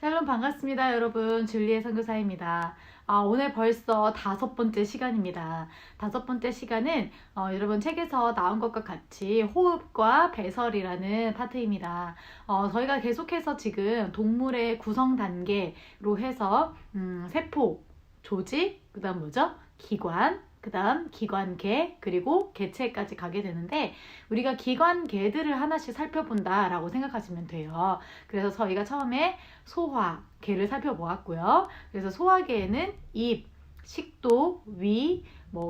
샬롬 반갑습니다, 여러분. 줄리의 선교사입니다. 오늘 벌써 5번째 시간입니다. 5번째 시간은 여러분 책에서 나온 것과 같이 호흡과 배설이라는 파트입니다. 저희가 계속해서 지금 동물의 구성 단계로 해서 세포, 조직, 그 다음 뭐죠? 기관, 그 다음 기관계, 그리고 개체까지 가게 되는데 우리가 기관계들을 하나씩 살펴본다 라고 생각하시면 돼요. 그래서 저희가 처음에 소화계를 살펴보았고요. 그래서 소화계에는 입, 식도, 위,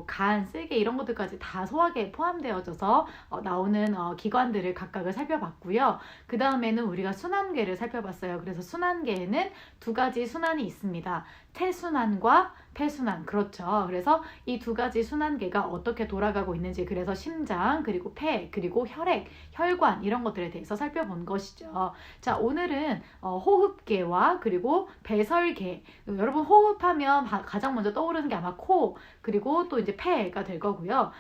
간, 쓸개 이런 것들까지 다 소화계에 포함되어져서 나오는 기관들을 각각을 살펴봤고요. 그 다음에는 우리가 순환계를 살펴봤어요. 그래서 순환계에는 두 가지 순환이 있습니다. 태순환과 폐순환. 그렇죠. 그래서 이 두 가지 순환계가 어떻게 돌아가고 있는지, 그래서 심장, 그리고 폐, 그리고 혈액, 혈관 이런 것들에 대해서 살펴본 것이죠. 자, 오늘은 호흡계와 그리고 배설계. 여러분 호흡하면 가장 먼저 떠오르는 게 아마 코, 그리고 또 이제 폐가 될 거고요.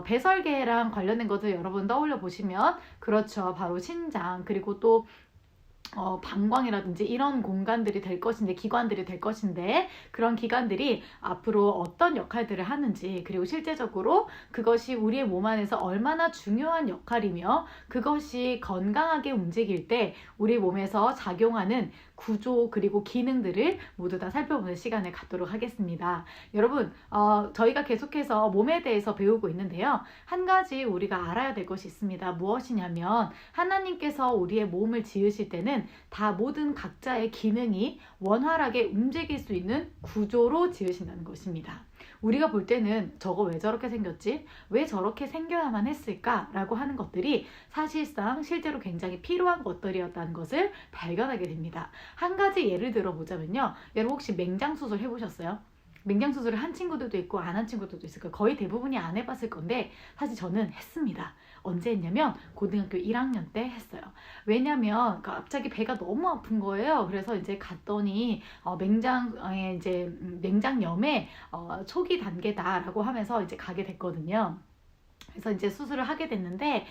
배설계랑 관련된 것을 여러분 떠올려 보시면 그렇죠. 바로 신장, 그리고 또 방광이라든지 이런 공간들이 될 것인데, 기관들이 될 것인데, 그런 기관들이 앞으로 어떤 역할들을 하는지, 그리고 실제적으로 그것이 우리의 몸 안에서 얼마나 중요한 역할이며 그것이 건강하게 움직일 때 우리 몸에서 작용하는 구조, 그리고 기능들을 모두 다 살펴보는 시간을 갖도록 하겠습니다. 여러분, 저희가 계속해서 몸에 대해서 배우고 있는데요. 한 가지 우리가 알아야 될 것이 있습니다. 무엇이냐면 하나님께서 우리의 몸을 지으실 때는 다 모든 각자의 기능이 원활하게 움직일 수 있는 구조로 지으신다는 것입니다. 우리가 볼 때는 저거 왜 저렇게 생겼지? 왜 저렇게 생겨야만 했을까? 라고 하는 것들이 사실상 실제로 굉장히 필요한 것들이었다는 것을 발견하게 됩니다. 한 가지 예를 들어보자면요. 여러분 혹시 맹장수술 해보셨어요? 맹장수술을 한 친구들도 있고 안 한 친구들도 있을 거예요. 거의 대부분이 안 해봤을 건데 사실 저는 했습니다. 언제 했냐면 고등학교 1학년 때 했어요. 왜냐면 갑자기 배가 너무 아픈 거예요. 그래서 이제 갔더니 맹장에 이제 맹장염의 초기 단계다라고 하면서 이제 가게 됐거든요. 그래서 이제 수술을 하게 됐는데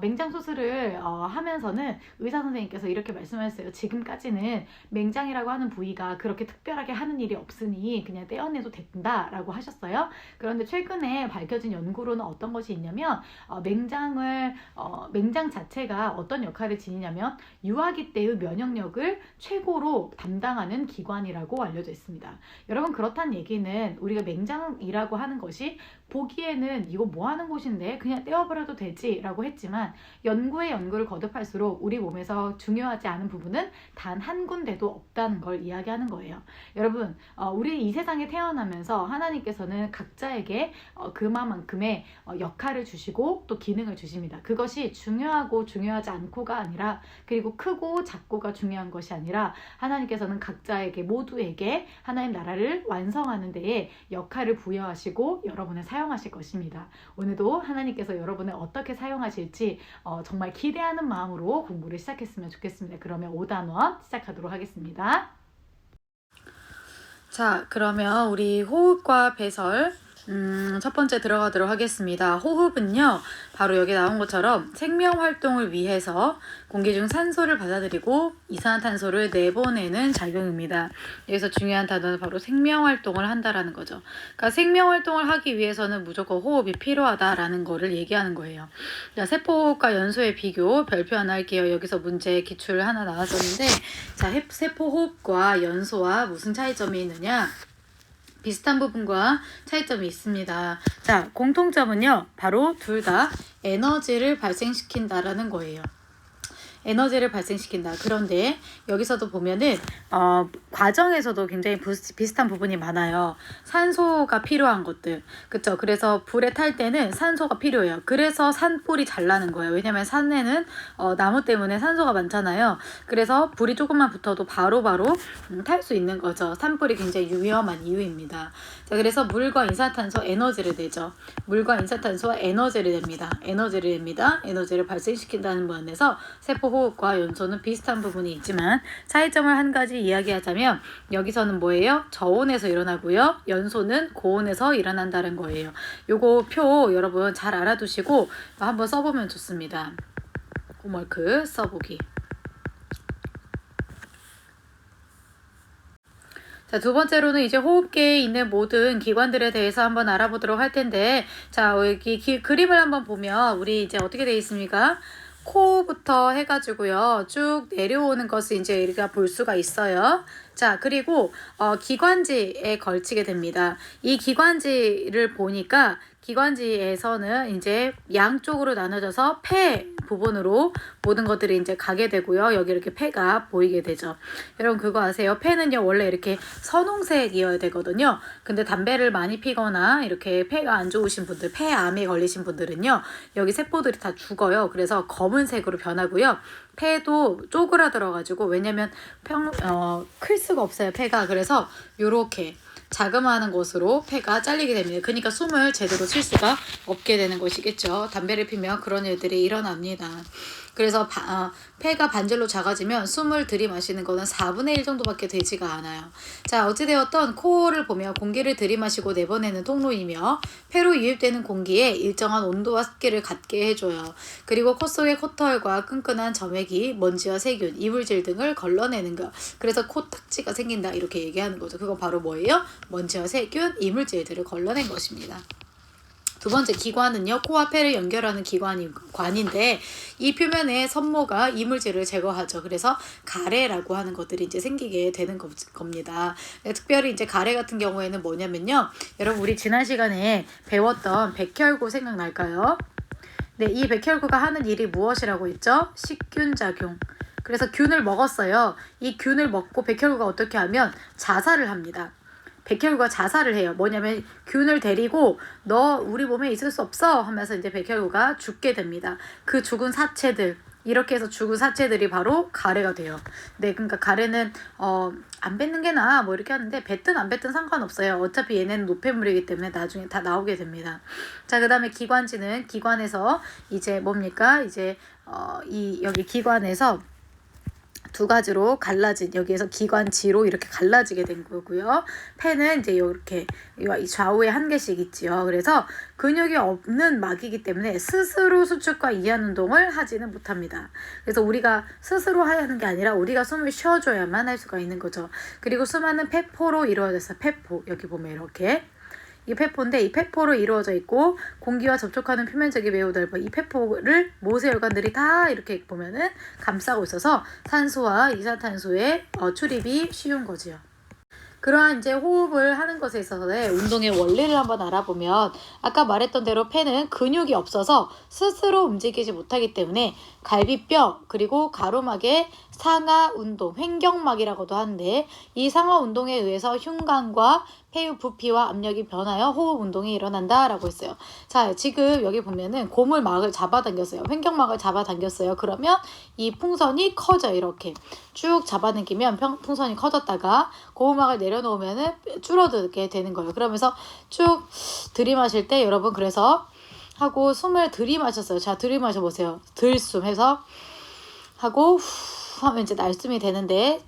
맹장 수술을 하면서는 의사 선생님께서 이렇게 말씀하셨어요. 지금까지는 맹장이라고 하는 부위가 그렇게 특별하게 하는 일이 없으니 그냥 떼어내도 된다라고 하셨어요. 그런데 최근에 밝혀진 연구로는 어떤 것이 있냐면 맹장 자체가 어떤 역할을 지니냐면 유아기 때의 면역력을 최고로 담당하는 기관이라고 알려져 있습니다. 여러분, 그렇다는 얘기는 우리가 맹장이라고 하는 것이 보기에는 이거 뭐 하는 곳인데 그냥 떼어버려도 되지 라고 했지만 연구에 연구를 거듭할수록 우리 몸에서 중요하지 않은 부분은 단 한 군데도 없다는 걸 이야기하는 거예요. 여러분, 우리 이 세상에 태어나면서 하나님께서는 각자에게 그만큼의 역할을 주시고 또 기능을 주십니다. 그것이 중요하고 중요하지 않고가 아니라, 그리고 크고 작고가 중요한 것이 아니라 하나님께서는 각자에게, 모두에게 하나님 나라를 완성하는 데에 역할을 부여하시고 여러분을 사용하실 것입니다. 오늘도 하나님께서 여러분을 어떻게 사용하실지 정말 기대하는 마음으로 공부를 시작했으면 좋겠습니다. 그러면 5단원 시작하도록 하겠습니다. 자, 그러면 우리 호흡과 배설 첫 번째 들어가도록 하겠습니다. 호흡은요, 바로 여기 나온 것처럼 생명 활동을 위해서 공기 중 산소를 받아들이고 이산화탄소를 내보내는 작용입니다. 여기서 중요한 단어는 바로 생명 활동을 한다라는 거죠. 그러니까 생명 활동을 하기 위해서는 무조건 호흡이 필요하다라는 거를 얘기하는 거예요. 자, 세포호흡과 연소의 비교 별표 하나 할게요. 여기서 문제 기출 하나 나왔었는데, 자, 세포호흡과 연소와 무슨 차이점이 있느냐? 비슷한 부분과 차이점이 있습니다. 자, 공통점은요, 바로 둘 다 에너지를 발생시킨다라는 거예요. 에너지를 발생시킨다. 그런데 여기서도 보면은 과정에서도 굉장히 비슷한 부분이 많아요. 산소가 필요한 것들, 그쵸? 그래서 불에 탈 때는 산소가 필요해요. 그래서 산불이 잘 나는 거예요. 왜냐면 산에는 나무 때문에 산소가 많잖아요. 그래서 불이 조금만 붙어도 바로바로 탈 수 있는 거죠. 산불이 굉장히 위험한 이유입니다. 자, 그래서 물과 이산화탄소 에너지를 내죠. 물과 이산화탄소와 에너지를 냅니다. 에너지를 발생시킨다는 면에서 세포 호흡과 연소는 비슷한 부분이 있지만 차이점을 한 가지 이야기하자면, 여기서는 뭐예요? 저온에서 일어나고요. 연소는 고온에서 일어난다는 거예요. 요거 표 여러분 잘 알아두시고 한번 써보면 좋습니다. 홈워크 써보기. 자, 두 번째로는 이제 호흡기에 있는 모든 기관들에 대해서 한번 알아보도록 할 텐데, 자, 여기 그림을 한번 보면 우리 이제 어떻게 되어 있습니까? 코부터 해가지고요. 쭉 내려오는 것을 이제 우리가 볼 수가 있어요. 자, 그리고 기관지에 걸치게 됩니다. 이 기관지를 보니까 기관지에서는 이제 양쪽으로 나눠져서 폐 부분으로 모든 것들이 이제 가게 되고요. 여기 이렇게 폐가 보이게 되죠. 여러분 그거 아세요? 폐는요 원래 이렇게 선홍색이어야 되거든요. 근데 담배를 많이 피거나 이렇게 폐가 안 좋으신 분들, 폐암에 걸리신 분들은요 여기 세포들이 다 죽어요. 그래서 검은색으로 변하고요. 폐도 쪼그라들어가지고, 왜냐면 클 수가 없어요 폐가. 그래서 요렇게 자그마한 곳으로 폐가 잘리게 됩니다. 그러니까 숨을 제대로 쉴 수가 없게 되는 것이겠죠. 담배를 피면 그런 일들이 일어납니다. 그래서 폐가 반절로 작아지면 숨을 들이마시는 거는 4분의 1 정도밖에 되지가 않아요. 자, 어찌되었던 코를 보면 공기를 들이마시고 내보내는 통로이며 폐로 유입되는 공기에 일정한 온도와 습기를 갖게 해줘요. 그리고 코 속의 코털과 끈끈한 점액이 먼지와 세균, 이물질 등을 걸러내는 것. 그래서 코딱지가 생긴다 이렇게 얘기하는 거죠. 그거 바로 뭐예요? 먼지와 세균, 이물질들을 걸러낸 것입니다. 두 번째 기관은요, 코와 폐를 연결하는 관인데 이 표면에 섬모가 이물질을 제거하죠. 그래서 가래라고 하는 것들이 이제 생기게 되는 겁니다. 특별히 이제 가래 같은 경우에는 뭐냐면요, 여러분 우리 지난 시간에 배웠던 백혈구 생각날까요? 네, 이 백혈구가 하는 일이 무엇이라고 했죠? 식균 작용. 그래서 균을 먹었어요. 이 균을 먹고 백혈구가 어떻게 하면 자살을 합니다. 백혈구가 자살을 해요. 뭐냐면 균을 데리고 너 우리 몸에 있을 수 없어 하면서 이제 백혈구가 죽게 됩니다. 그 죽은 사체들, 이렇게 해서 죽은 사체들이 바로 가래가 돼요. 네, 그러니까 가래는 안 뱉는 게 나아 뭐 이렇게 하는데 뱉든 안 뱉든 상관없어요. 어차피 얘네는 노폐물이기 때문에 나중에 다 나오게 됩니다. 자, 그 다음에 기관지는 기관에서 이제 뭡니까? 이제 여기 기관에서 두 가지로 갈라진, 여기에서 기관지로 이렇게 갈라지게 된 거고요. 폐는 이제 이렇게 좌우에 한 개씩 있지요. 그래서 근육이 없는 막이기 때문에 스스로 수축과 이완 운동을 하지는 못합니다. 그래서 우리가 스스로 하는 게 아니라 우리가 숨을 쉬어줘야만 할 수가 있는 거죠. 그리고 수많은 폐포로 이루어져서, 폐포 여기 보면 이렇게 이 폐포인데, 이 폐포로 이루어져 있고 공기와 접촉하는 표면적이 매우 넓어 이 폐포를 모세혈관들이 다 이렇게 보면은 감싸고 있어서 산소와 이산탄소의 출입이 쉬운 거지요. 그러한 이제 호흡을 하는 것에 있어서의 운동의 원리를 한번 알아보면, 아까 말했던 대로 폐는 근육이 없어서 스스로 움직이지 못하기 때문에 갈비뼈 그리고 가로막의 상하 운동, 횡격막이라고도 하는데, 이 상하 운동에 의해서 흉관과 폐의 부피와 압력이 변하여 호흡 운동이 일어난다라고 했어요. 자, 지금 여기 보면은 고물막을 잡아당겼어요. 횡격막을 잡아당겼어요. 그러면 이 풍선이 커져. 이렇게 쭉 잡아당기면 풍선이 커졌다가 고물막을 내려놓으면은 줄어들게 되는 거예요. 그러면서 쭉 들이마실 때 여러분, 그래서 하고 숨을 들이마셨어요. 자, 들이마셔 보세요. 들숨 해서 하고 후 하면 이제 날숨이 되는데,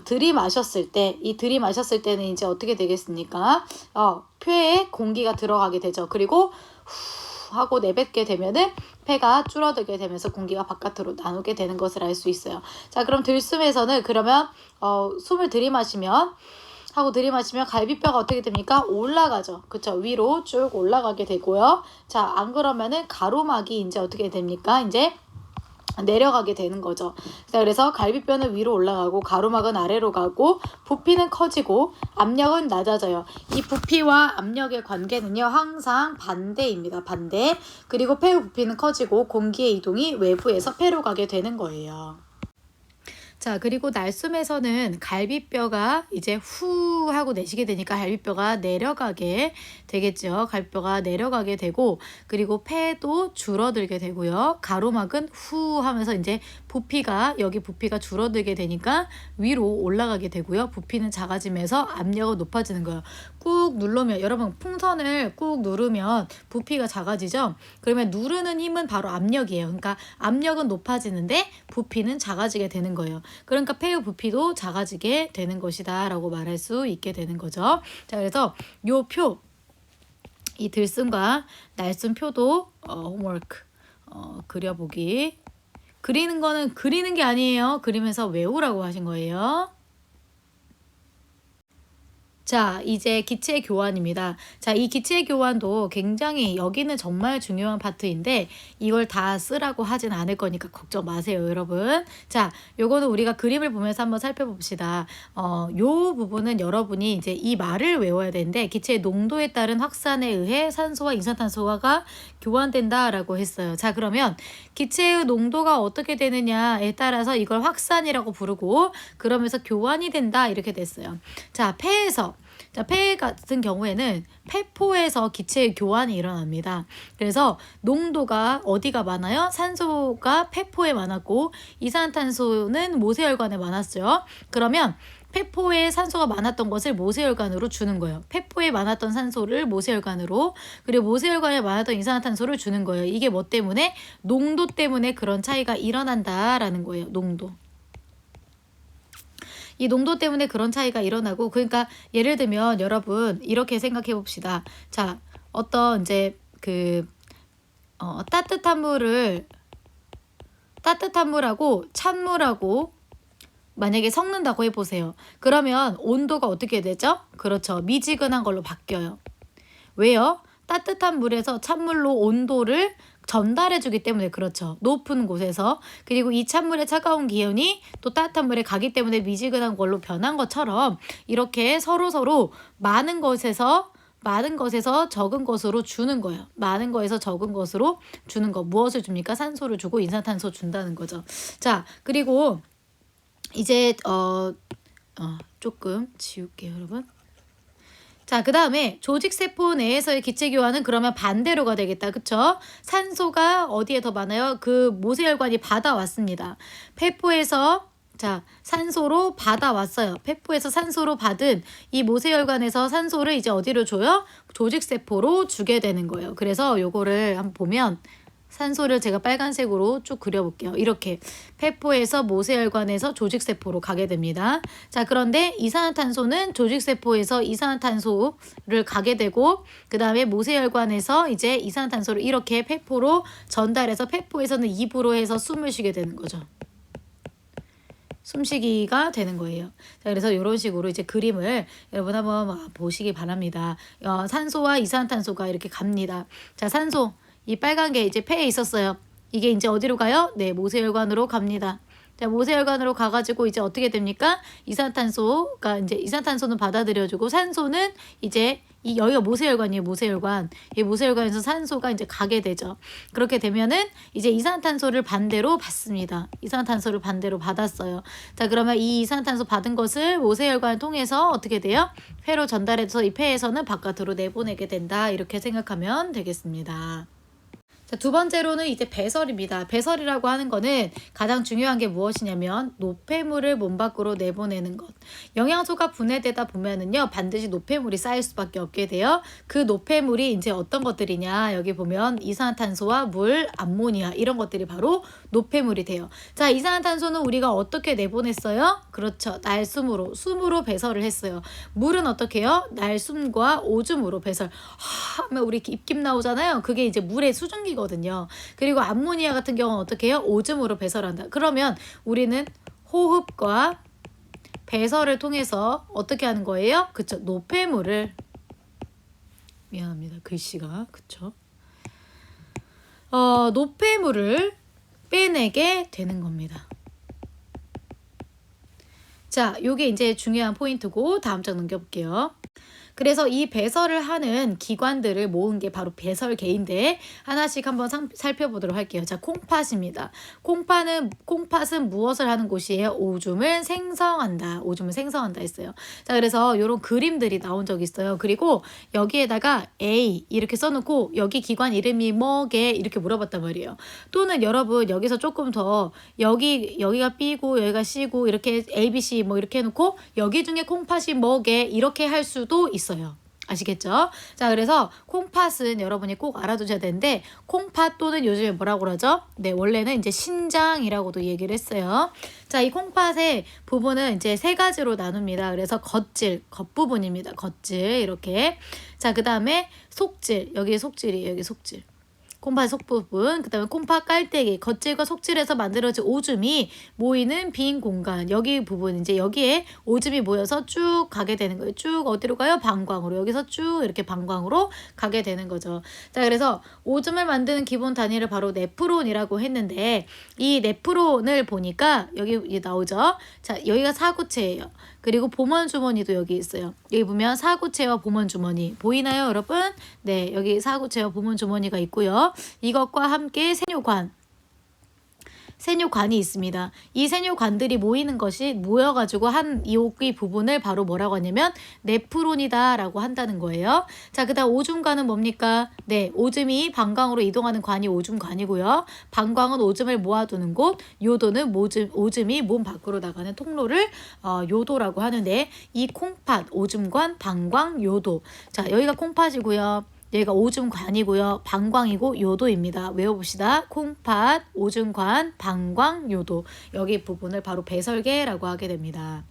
들이마셨을 때, 이 들이마셨을 때는 이제 어떻게 되겠습니까? 폐에 공기가 들어가게 되죠. 그리고 후 하고 내뱉게 되면은 폐가 줄어들게 되면서 공기가 바깥으로 나누게 되는 것을 알 수 있어요. 자, 그럼 들숨에서는 그러면 숨을 들이마시면 갈비뼈가 어떻게 됩니까? 올라가죠. 그쵸? 위로 쭉 올라가게 되고요. 자, 안 그러면은 가로막이 이제 어떻게 됩니까? 이제 내려가게 되는 거죠. 자, 그래서 갈비뼈는 위로 올라가고 가로막은 아래로 가고 부피는 커지고 압력은 낮아져요. 이 부피와 압력의 관계는요, 항상 반대입니다. 반대. 그리고 폐의 부피는 커지고 공기의 이동이 외부에서 폐로 가게 되는 거예요. 자, 그리고 날숨에서는 갈비뼈가 이제 후 하고 내쉬게 되니까 갈비뼈가 내려가게 되겠죠. 갈비뼈가 내려가게 되고, 그리고 폐도 줄어들게 되고요. 가로막은 후 하면서 이제 여기 부피가 줄어들게 되니까 위로 올라가게 되고요. 부피는 작아지면서 압력은 높아지는 거예요. 꾹 누르면, 여러분 풍선을 꾹 누르면 부피가 작아지죠. 그러면 누르는 힘은 바로 압력이에요. 그러니까 압력은 높아지는데 부피는 작아지게 되는 거예요. 그러니까 폐의 부피도 작아지게 되는 것이다 라고 말할 수 있게 되는 거죠. 자, 그래서 이 들숨과 날숨 표도 홈워크 그려보기. 그리는 거는 그리는 게 아니에요. 그리면서 외우라고 하신 거예요. 자, 이제 기체 교환입니다. 자, 이 기체 교환도 굉장히 여기는 정말 중요한 파트인데 이걸 다 쓰라고 하진 않을 거니까 걱정 마세요, 여러분. 자, 요거는 우리가 그림을 보면서 한번 살펴봅시다. 요 부분은 여러분이 이제 이 말을 외워야 되는데 기체의 농도에 따른 확산에 의해 산소와 이산탄소가 교환된다라고 했어요. 자, 그러면 기체의 농도가 어떻게 되느냐에 따라서 이걸 확산이라고 부르고 그러면서 교환이 된다 이렇게 됐어요. 자, 폐 같은 경우에는 폐포에서 기체의 교환이 일어납니다. 그래서 농도가 어디가 많아요? 산소가 폐포에 많았고 이산탄소는 모세혈관에 많았죠. 그러면 폐포에 산소가 많았던 것을 모세혈관으로 주는 거예요. 폐포에 많았던 산소를 모세혈관으로, 그리고 모세혈관에 많았던 이산화탄소를 주는 거예요. 이게 뭐 때문에? 농도 때문에 그런 차이가 일어난다라는 거예요. 농도. 이 농도 때문에 그런 차이가 일어나고, 그러니까 예를 들면 여러분 이렇게 생각해 봅시다. 자, 어떤 이제 따뜻한 물하고 찬물하고 만약에 섞는다고 해보세요. 그러면 온도가 어떻게 되죠? 그렇죠. 미지근한 걸로 바뀌어요. 왜요? 따뜻한 물에서 찬물로 온도를 전달해 주기 때문에 그렇죠. 높은 곳에서. 그리고 이 찬물의 차가운 기운이 또 따뜻한 물에 가기 때문에 미지근한 걸로 변한 것처럼 이렇게 서로 많은 것에서 적은 것으로 주는 거예요. 많은 거에서 적은 것으로 주는 거. 무엇을 줍니까? 산소를 주고 이산탄소 준다는 거죠. 자, 그리고 이제 조금 지울게요, 여러분. 자, 그 다음에 조직세포 내에서의 기체교환은 그러면 반대로가 되겠다. 그쵸? 산소가 어디에 더 많아요? 그 모세혈관이 받아왔습니다. 폐포에서 산소로 받아왔어요. 폐포에서 산소로 받은 이 모세혈관에서 산소를 이제 어디로 줘요? 조직세포로 주게 되는 거예요. 그래서 요거를 한번 보면 산소를 제가 빨간색으로 쭉 그려볼게요. 이렇게 폐포에서 모세혈관에서 조직세포로 가게 됩니다. 자, 그런데 이산화탄소는 조직세포에서 이산화탄소를 가게 되고 그 다음에 모세혈관에서 이제 이산화탄소를 이렇게 폐포로 전달해서 폐포에서는 입으로 해서 숨을 쉬게 되는 거죠. 숨쉬기가 되는 거예요. 자, 그래서 이런 식으로 이제 그림을 여러분 한번 보시기 바랍니다. 산소와 이산화탄소가 이렇게 갑니다. 자, 산소. 이 빨간 게 이제 폐에 있었어요. 이게 이제 어디로 가요? 네, 모세혈관으로 갑니다. 자, 모세혈관으로 가가지고 이제 어떻게 됩니까? 이산탄소가 이제 이산탄소는 받아들여주고 산소는 이제 여기가 모세혈관이에요. 모세혈관. 이 모세혈관에서 산소가 이제 가게 되죠. 그렇게 되면은 이제 이산탄소를 반대로 받습니다. 이산탄소를 반대로 받았어요. 자, 그러면 이 이산탄소 받은 것을 모세혈관을 통해서 어떻게 돼요? 폐로 전달해서 이 폐에서는 바깥으로 내보내게 된다. 이렇게 생각하면 되겠습니다. 자, 두 번째로는 이제 배설입니다. 배설이라고 하는 거는 가장 중요한 게 무엇이냐면 노폐물을 몸 밖으로 내보내는 것. 영양소가 분해되다 보면은요 반드시 노폐물이 쌓일 수밖에 없게 돼요. 그 노폐물이 이제 어떤 것들이냐, 여기 보면 이산화탄소와 물, 암모니아 이런 것들이 바로 노폐물이 돼요. 자, 이산화탄소는 우리가 어떻게 내보냈어요? 그렇죠. 날숨으로, 숨으로 배설을 했어요. 물은 어떻게 해요? 날숨과 오줌으로 배설. 하면 우리 입김 나오잖아요. 그게 이제 물의 수증기 거든요. 그리고 암모니아 같은 경우는 어떻게 해요? 오줌으로 배설한다. 그러면 우리는 호흡과 배설을 통해서 어떻게 하는 거예요? 그쵸? 노폐물을, 미안합니다. 글씨가, 그쵸? 노폐물을 빼내게 되는 겁니다. 자, 요게 이제 중요한 포인트고 다음 장 넘겨볼게요. 그래서 이 배설을 하는 기관들을 모은 게 바로 배설계인데 하나씩 한번 살펴보도록 할게요. 자, 콩팥입니다. 콩팥은 무엇을 하는 곳이에요? 오줌을 생성한다. 오줌을 생성한다 했어요. 자, 그래서 이런 그림들이 나온 적이 있어요. 그리고 여기에다가 A 이렇게 써놓고 여기 기관 이름이 뭐게 이렇게 물어봤단 말이에요. 또는 여러분 여기서 조금 더 여기가 B고 여기가 C고 이렇게 A, B, C 뭐 이렇게 해놓고 여기 중에 콩팥이 뭐게 이렇게 할 수도 있어요. 아시겠죠? 자, 그래서 콩팥은 여러분이 꼭 알아두셔야 되는데 콩팥 또는 요즘에 뭐라고 그러죠? 네, 원래는 이제 신장이라고도 얘기를 했어요. 자, 이 콩팥의 부분은 이제 세 가지로 나눕니다. 그래서 겉부분입니다. 겉질 이렇게. 자, 그 다음에 속질. 여기 속질이에요. 여기 속질. 콩팥 속부분, 그 다음에 콩팥 깔때기, 겉질과 속질에서 만들어진 오줌이 모이는 빈 공간, 여기 부분, 이제 여기에 오줌이 모여서 쭉 가게 되는 거예요. 쭉 어디로 가요? 방광으로. 여기서 쭉 이렇게 방광으로 가게 되는 거죠. 자, 그래서 오줌을 만드는 기본 단위를 바로 네프론이라고 했는데, 이 네프론을 보니까 여기 나오죠. 자, 여기가 사구체예요. 그리고 보먼주머니도 여기 있어요. 여기 보면 사구체와 보먼주머니 보이나요, 여러분? 네, 여기 사구체와 보먼주머니가 있고요. 이것과 함께 세뇨관이 있습니다. 이 세뇨관들이 모이는 것이 모여가지고 한 여기 부분을 바로 뭐라고 하냐면 네프론이다 라고 한다는 거예요. 자, 그 다음 오줌관은 뭡니까? 네, 오줌이 방광으로 이동하는 관이 오줌관이고요. 방광은 오줌을 모아두는 곳, 요도는 오줌이 몸 밖으로 나가는 통로를 요도라고 하는데, 이 콩팥, 오줌관, 방광, 요도. 자, 여기가 콩팥이고요. 여기가 오줌관이고요. 방광이고 요도입니다. 외워봅시다. 콩팥, 오줌관, 방광, 요도. 여기 부분을 바로 배설계라고 하게 됩니다.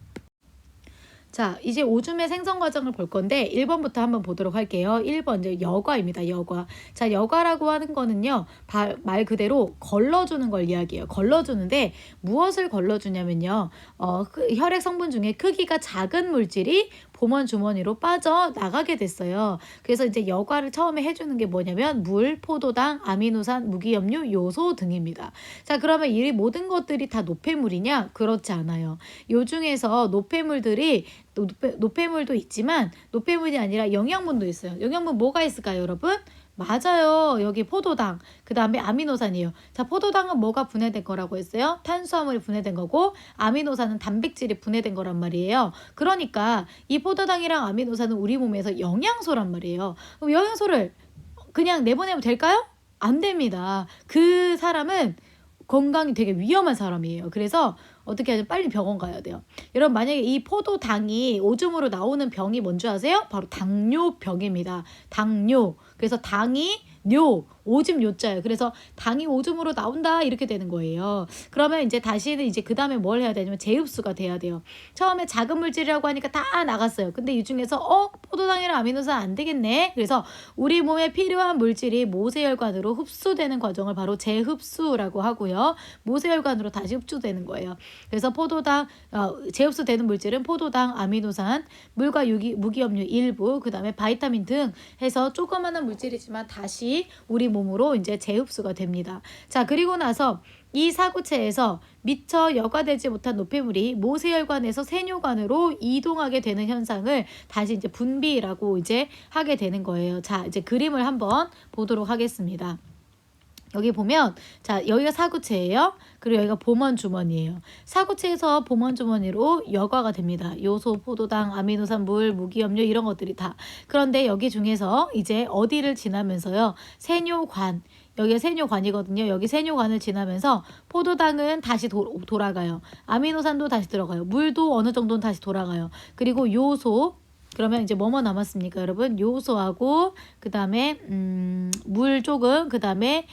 자, 이제 오줌의 생성 과정을 볼 건데 1번부터 한번 보도록 할게요. 1번 이제 여과입니다. 여과. 자, 여과라고 하는 거는요. 말 그대로 걸러주는 걸 이야기해요. 걸러주는데 무엇을 걸러주냐면요. 혈액 성분 중에 크기가 작은 물질이 보먼 주머니로 빠져나가게 됐어요. 그래서 이제 여과를 처음에 해주는 게 뭐냐면 물, 포도당, 아미노산, 무기염류, 요소 등입니다. 자, 그러면 이 모든 것들이 다 노폐물이냐? 그렇지 않아요. 요 중에서 노폐물도 있지만 노폐물이 아니라 영양분도 있어요. 영양분 뭐가 있을까요, 여러분? 맞아요. 여기 포도당, 그 다음에 아미노산이에요. 자, 포도당은 뭐가 분해된 거라고 했어요? 탄수화물이 분해된 거고, 아미노산은 단백질이 분해된 거란 말이에요. 그러니까 이 포도당이랑 아미노산은 우리 몸에서 영양소란 말이에요. 그럼 영양소를 그냥 내보내면 될까요? 안 됩니다. 그 사람은 건강이 되게 위험한 사람이에요. 그래서 어떻게 하죠? 빨리 병원 가야 돼요. 여러분, 만약에 이 포도당이 오줌으로 나오는 병이 뭔지 아세요? 바로 당뇨병입니다. 당뇨. 그래서 당이 오줌 요자예요. 그래서 당이 오줌으로 나온다 이렇게 되는 거예요. 그러면 이제 다시는 이제 그 다음에 뭘 해야 되냐면 재흡수가 돼야 돼요. 처음에 작은 물질이라고 하니까 다 나갔어요. 근데 이 중에서 포도당이랑 아미노산 안 되겠네. 그래서 우리 몸에 필요한 물질이 모세혈관으로 흡수되는 과정을 바로 재흡수라고 하고요. 모세혈관으로 다시 흡수되는 거예요. 그래서 포도당 재흡수되는 물질은 포도당, 아미노산, 물과 무기염류 일부, 그 다음에 바이타민 등 해서 조그마한 물질이지만 다시 우리 몸으로 이제 재흡수가 됩니다. 자, 그리고 나서 이 사구체에서 미처 여과되지 못한 노폐물이 모세혈관에서 세뇨관으로 이동하게 되는 현상을 다시 이제 분비라고 이제 하게 되는 거예요. 자, 이제 그림을 한번 보도록 하겠습니다. 여기 보면, 자, 여기가 사구체예요. 그리고 여기가 보먼주머니예요. 사구체에서 보먼주머니로 여과가 됩니다. 요소, 포도당, 아미노산, 물, 무기염류 이런 것들이 다. 그런데 여기 중에서 이제 어디를 지나면서요. 세뇨관. 여기가 세뇨관이거든요. 여기 세뇨관을 지나면서 포도당은 다시 돌아가요. 아미노산도 다시 들어가요. 물도 어느 정도는 다시 돌아가요. 그리고 요소, 그러면 이제 뭐뭐 남았습니까, 여러분? 요소하고 그 다음에 물 조금, 그 다음에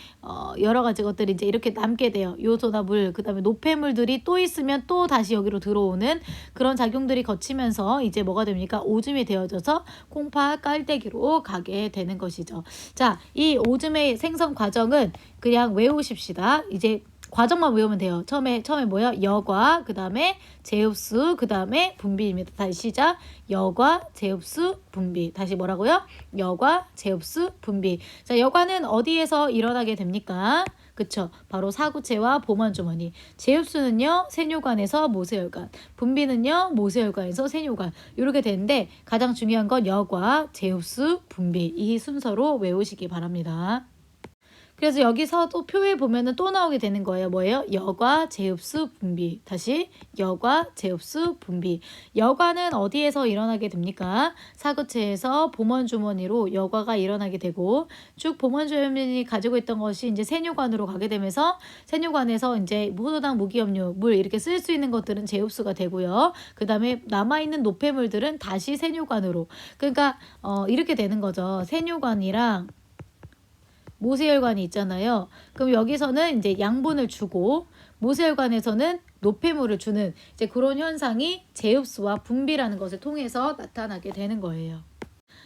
여러 가지 것들이 이제 이렇게 남게 돼요. 요소나 물, 그 다음에 노폐물들이 또 있으면 또 다시 여기로 들어오는 그런 작용들이 거치면서 이제 뭐가 됩니까? 오줌이 되어져서 콩팥 깔때기로 가게 되는 것이죠. 자, 이 오줌의 생성 과정은 그냥 외우십시다. 이제 과정만 외우면 돼요. 처음에 뭐예요? 여과, 그 다음에 재흡수, 그 다음에 분비입니다. 다시 시작. 여과, 재흡수, 분비. 다시 뭐라고요? 여과, 재흡수, 분비. 자, 여과는 어디에서 일어나게 됩니까? 그쵸? 바로 사구체와 보먼주머니. 재흡수는요, 세뇨관에서 모세혈관. 분비는요, 모세혈관에서 세뇨관. 이렇게 되는데 가장 중요한 건 여과, 재흡수, 분비. 이 순서로 외우시기 바랍니다. 그래서 여기서도 표에 보면은 또 나오게 되는 거예요. 뭐예요? 여과, 재흡수, 분비. 다시 여과, 재흡수, 분비. 여과는 어디에서 일어나게 됩니까? 사구체에서 보먼주머니로 여과가 일어나게 되고 쭉 보먼주머니 가지고 있던 것이 이제 세뇨관으로 가게 되면서 세뇨관에서 이제 포도당, 무기염류, 물 이렇게 쓸 수 있는 것들은 재흡수가 되고요. 그 다음에 남아있는 노폐물들은 다시 세뇨관으로. 그러니까 이렇게 되는 거죠. 세뇨관이랑 모세혈관이 있잖아요. 그럼 여기서는 이제 양분을 주고 모세혈관에서는 노폐물을 주는 이제 그런 현상이 재흡수와 분비라는 것을 통해서 나타나게 되는 거예요.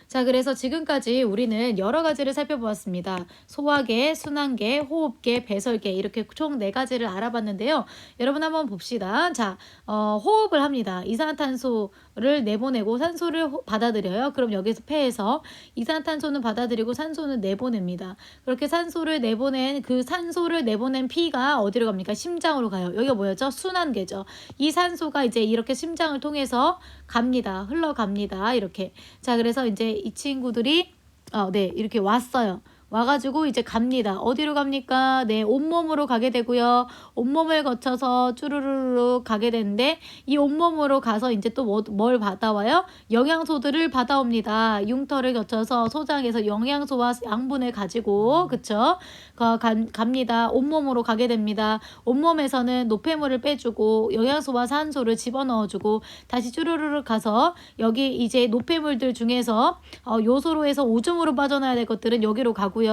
자, 그래서 지금까지 우리는 여러 가지를 살펴보았습니다. 소화계, 순환계, 호흡계, 배설계 이렇게 총 4가지를 알아봤는데요. 여러분 한번 봅시다. 자, 호흡을 합니다. 이산화탄소를 내보내고 산소를 받아들여요. 그럼 여기서 폐에서 이산화탄소는 받아들이고 산소는 내보냅니다. 그렇게 산소를 내보낸 피가 어디로 갑니까? 심장으로 가요. 여기가 뭐였죠? 순환계죠. 이 산소가 이제 이렇게 심장을 통해서 갑니다. 흘러갑니다. 이렇게. 자, 그래서 이제 이 친구들이 네, 이렇게 왔어요. 와가지고 이제 갑니다. 어디로 갑니까? 네, 온몸으로 가게 되고요. 온몸을 거쳐서 쭈루루루 가게 되는데 이 온몸으로 가서 이제 또 뭘 받아와요? 영양소들을 받아옵니다. 흉터를 거쳐서 소장에서 영양소와 양분을 가지고 그쵸? 갑니다. 온몸으로 가게 됩니다. 온몸에서는 노폐물을 빼주고 영양소와 산소를 집어넣어주고 다시 쭈루루루 가서 여기 이제 노폐물들 중에서 요소로 해서 오줌으로 빠져나야 될 것들은 여기로 가고요.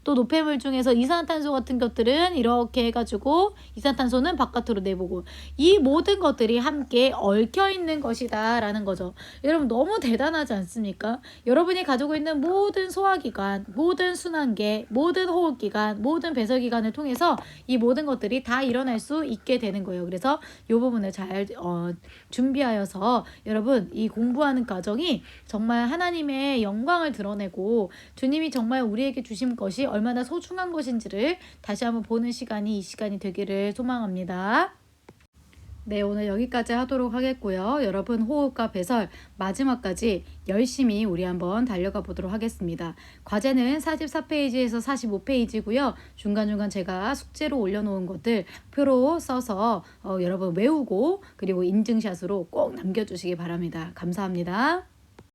또 노폐물 중에서 이산화탄소 같은 것들은 이렇게 해가지고 이산화탄소는 바깥으로 내보고 이 모든 것들이 함께 얽혀 있는 것이다 라는 거죠. 여러분 너무 대단하지 않습니까? 여러분이 가지고 있는 모든 소화기관, 모든 순환계, 모든 호흡기관, 모든 배설기관을 통해서 이 모든 것들이 다 일어날 수 있게 되는 거예요. 그래서 이 부분을 잘 준비하여서 여러분 이 공부하는 과정이 정말 하나님의 영광을 드러내고 주님이 정말 우리에게 주신 것이 얼마나 소중한 것인지를 다시 한번 보는 시간이 이 시간이 되기를 소망합니다. 네, 오늘 여기까지 하도록 하겠고요. 여러분 호흡과 배설 마지막까지 열심히 우리 한번 달려가 보도록 하겠습니다. 과제는 44페이지에서 45페이지고요. 중간중간 제가 숙제로 올려놓은 것들 표로 써서 여러분 외우고 그리고 인증샷으로 꼭 남겨주시기 바랍니다. 감사합니다.